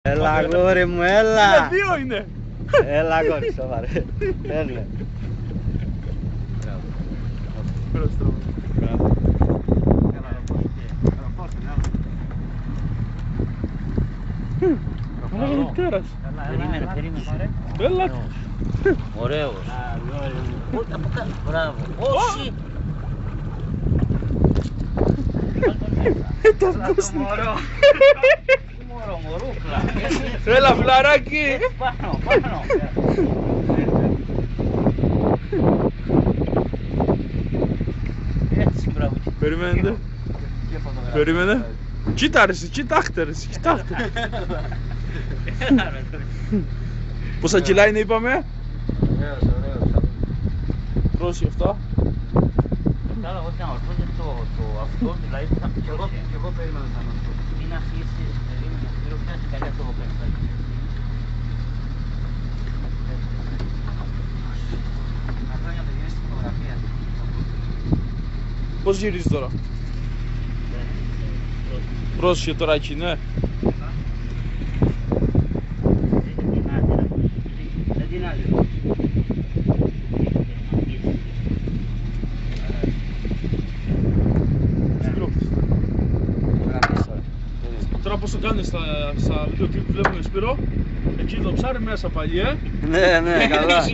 Έλα αγόρι μου, έλα! Δύο είναι! Έλα αγόρι, σοβαρέ. Έλα. Μπράβο. Μπράβο. Άρα τέρας. Περίμενε. Έλα. Ωραίος. Μπράβο. Όχι. Μωρό, μωρούκλα. Έλα φλαράκι. Πάνω. Έτσι, μπράβο. Περιμένετε. Περίμενε. Κοίτα ρε, κοιτάξτε ρε, κοιτάξτε. Πόσα κιλά είναι είπαμε? Ωραίος. Πρόσεχε αυτά. Καλά, όταν ορθώνται το αυτό, δηλαδή θα πει και εγώ περίμενα να το μην αφήσεις, περίμενα, θέλω πιάσει καλιά το περιστάκι. Να κάνω να το γυρίσει τη φωτογραφία. Πώς γυρίζει τώρα? Πρόσεχε τώρα εκεί, ναι. Δεν την άλλη. Τώρα πώς το κάνεις στα βίντεο κλιπ που βλέπουμε Σπύρο? Εκεί το ψάρι μέσα πάλι, Ναι, καλά.